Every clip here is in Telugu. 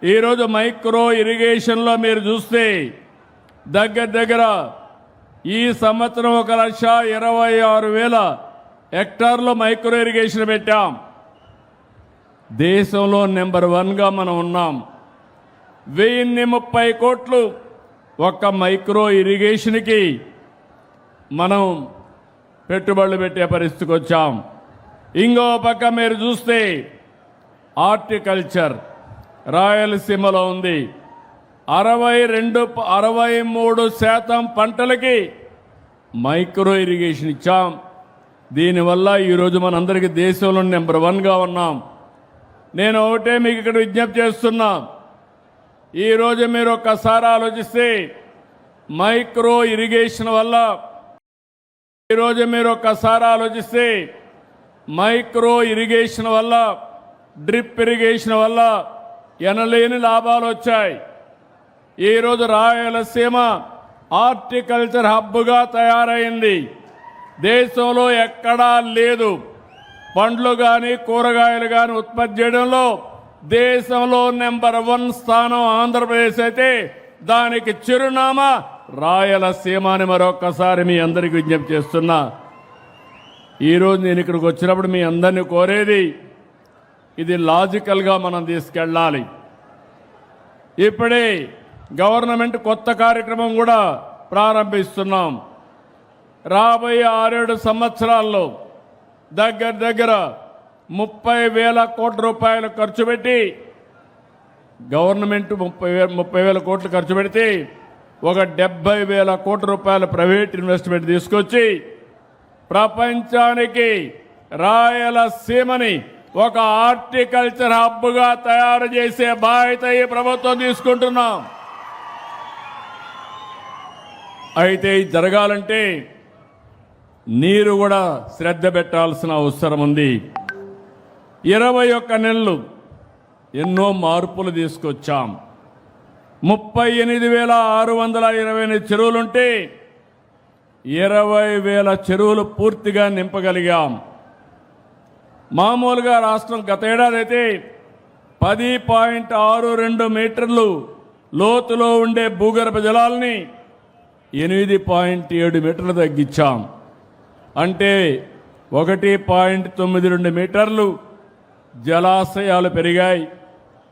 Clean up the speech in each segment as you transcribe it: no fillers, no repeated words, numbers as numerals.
ఈరోజు మైక్రో ఇరిగేషన్లో మీరు చూస్తే దగ్గర ఈ సంవత్సరం 1,26,000 హెక్టార్లో మైక్రో ఇరిగేషన్ పెట్టాం. దేశంలో నెంబర్ 1గా మనం ఉన్నాం. 1030 కోట్లు ఒక్క మైక్రో ఇరిగేషన్కి మనం పెట్టుబడులు పెట్టే పరిస్థితికి వచ్చాం. ఇంకో పక్క మీరు చూస్తే హార్టికల్చర్ రాయలసీమలో ఉంది. 63% పంటలకి మైక్రో ఇరిగేషన్ ఇచ్చాం. దీనివల్ల ఈరోజు మనందరికీ దేశంలో నెంబర్ 1గా ఉన్నాం. నేను ఒకటే మీకు ఇక్కడ విజ్ఞప్తి చేస్తున్నా, ఈరోజు మీరు ఒక్కసారి ఆలోచిస్తే మైక్రో ఇరిగేషన్ వల్ల డ్రిప్ ఇరిగేషన్ వల్ల ఎనలేని లాభాలు వచ్చాయి. ఈరోజు రాయలసీమ హార్టికల్చర్ హబ్గా తయారైంది. దేశంలో ఎక్కడా లేదు. పండ్లు కానీ కూరగాయలు కానీ ఉత్పత్తి చేయడంలో దేశంలో నెంబర్ 1 స్థానం ఆంధ్రప్రదేశ్ అయితే దానికి చిరునామా రాయలసీమ అని మరొక్కసారి మీ అందరికీ విజ్ఞప్తి చేస్తున్నా. ఈరోజు నేను ఇక్కడికి వచ్చినప్పుడు మీ అందరినీ కోరేది, ఇది లాజికల్గా మనం తీసుకెళ్ళాలి. ఇప్పుడే గవర్నమెంట్ కొత్త కార్యక్రమం కూడా ప్రారంభిస్తున్నాం. రాబోయే 6-7 సంవత్సరాల్లో దగ్గర 30,000 కోట్ల రూపాయలు ఖర్చు పెట్టి, గవర్నమెంట్ 30,000 కోట్లు ఖర్చు పెడితే ఒక 70,000 కోట్ల రూపాయల ప్రైవేట్ ఇన్వెస్ట్మెంట్ తీసుకొచ్చి ప్రపంచానికి రాయలసీమని ఒక హార్టికల్చర్ హబ్గా తయారు చేసే బాధ్యత ఈ ప్రభుత్వం తీసుకుంటున్నాం. అయితే ఇది జరగాలంటే నీరు కూడా శ్రద్ధ పెట్టాల్సిన అవసరం ఉంది. 21 నెలలు ఎన్నో మార్పులు తీసుకొచ్చాం. 38,628 చెరువులుంటే 20,000 చెరువులు పూర్తిగా నింపగలిగాం. మామూలుగా రాష్ట్రం గత ఏడాది అయితే 10.62 మీటర్లు లోతులో ఉండే భూగర్భ జలాల్ని 8.7 మీటర్లు తగ్గించాం. అంటే 1.92 మీటర్లు జలాశయాలు పెరిగాయి.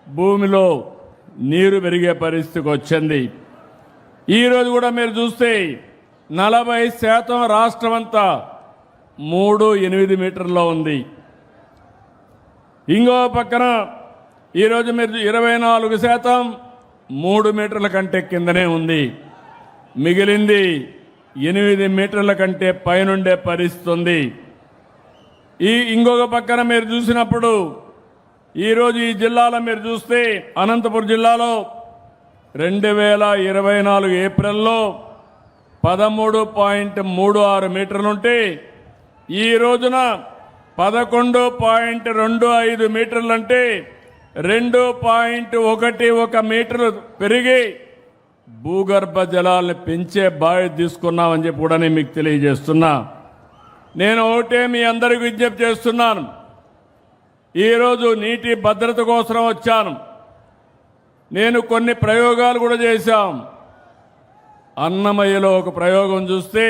భూమిలో నీరు పెరిగే పరిస్థితికి వచ్చింది. ఈరోజు కూడా మీరు చూస్తే 40% రాష్ట్రమంతా 3.8 మీటర్లో ఉంది. ఇంకో పక్కన ఈరోజు మీరు 24% 3 మీటర్ల కంటే కిందనే ఉంది. మిగిలింది 8 మీటర్ల కంటే పైనుండే పరిస్థితి ఉంది. ఇంకొక పక్కన మీరు చూసినప్పుడు ఈరోజు ఈ జిల్లాలో మీరు చూస్తే అనంతపురం జిల్లాలో 2024 ఏప్రిల్లో 13.36 మీటర్లుంటే ఈ రోజున 11.25 మీటర్లంటే 2.11 మీటర్లు పెరిగి భూగర్భ జలాలను పెంచే బాధ్యత తీసుకున్నామని చెప్పి కూడా నేను మీకు తెలియజేస్తున్నా. నేను ఒకటే మీ అందరికీ విజ్ఞప్తి చేస్తున్నాను. ఈరోజు నీటి భద్రత కోసం వచ్చాను. నేను కొన్ని ప్రయోగాలు కూడా చేశాం. అన్నమయ్యలో ఒక ప్రయోగం చూస్తే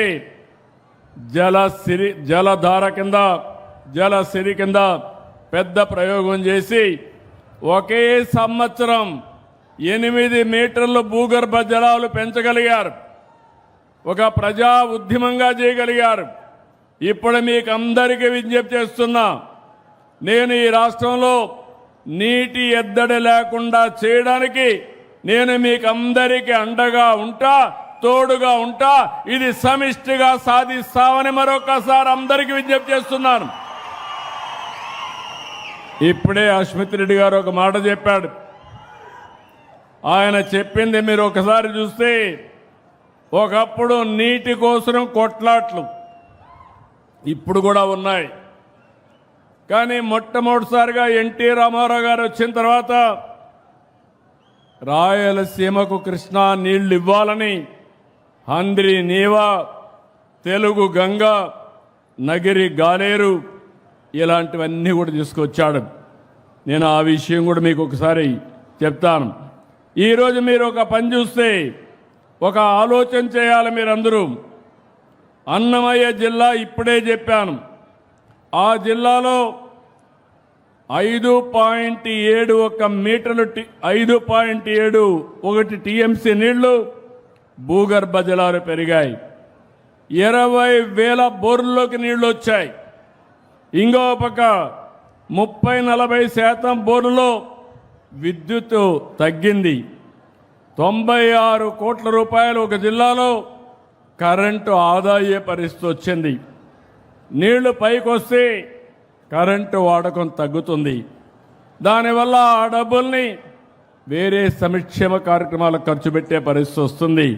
జలసిరి కింద పెద్ద ప్రయోగం చేసి ఒకే సంవత్సరం 8 మీటర్లు భూగర్భ జలాలు పెంచగలిగారు. ఒక ప్రజా ఉద్యమంగా చేయగలిగారు. ఇప్పుడు మీకు అందరికీ విజ్ఞప్తి చేస్తున్నా, నేను ఈ రాష్ట్రంలో నీటి ఎద్దడి లేకుండా చేయడానికి నేను మీకు అందరికీ అండగా ఉంటా, తోడుగా ఉంటా. ఇది సమిష్టిగా సాధిస్తామని మరొకసారి అందరికీ విజ్ఞప్తి చేస్తున్నాను. ఇప్పుడే అశ్మిత్ రెడ్డి గారు ఒక మాట చెప్పాడు. ఆయన చెప్పింది మీరు ఒకసారి చూస్తే, ఒకప్పుడు నీటి కోసం కొట్లాట్లు ఇప్పుడు కూడా ఉన్నాయి. కానీ మొట్టమొదటిసారిగా ఎన్టీ రామారావు గారు వచ్చిన తర్వాత రాయలసీమకు కృష్ణా నీళ్లు ఇవ్వాలని హంద్రి నీవా, తెలుగు గంగ, నగిరి గాలేరు ఇలాంటివన్నీ కూడా తీసుకొచ్చాడు. నేను ఆ విషయం కూడా మీకు ఒకసారి చెప్తాను. ఈరోజు మీరు ఒక పని చూస్తే ఒక ఆలోచన చేయాలి మీరందరూ. అన్నమయ్య జిల్లా ఇప్పుడే చెప్పాను, ఆ జిల్లాలో 5.7 ఒక మీటర్లు 5.7 ఒకటి టీఎంసీ నీళ్లు భూగర్భ జలాలు పెరిగాయి. 20,000 బోర్లలోకి నీళ్లు వచ్చాయి. ఇంకో పక్క 30-40% బోర్లలో విద్యుత్ తగ్గింది. 96 కోట్ల రూపాయలు ఒక జిల్లాలో కరెంటు ఆదా అయ్యే పరిస్థితి వచ్చింది. నీళ్లు పైకి వస్తే కరెంటు వాడకం తగ్గుతుంది. దానివల్ల ఆ డబ్బుల్ని వేరే సంక్షేమ కార్యక్రమాలకు ఖర్చు పెట్టే పరిస్థితి వస్తుంది.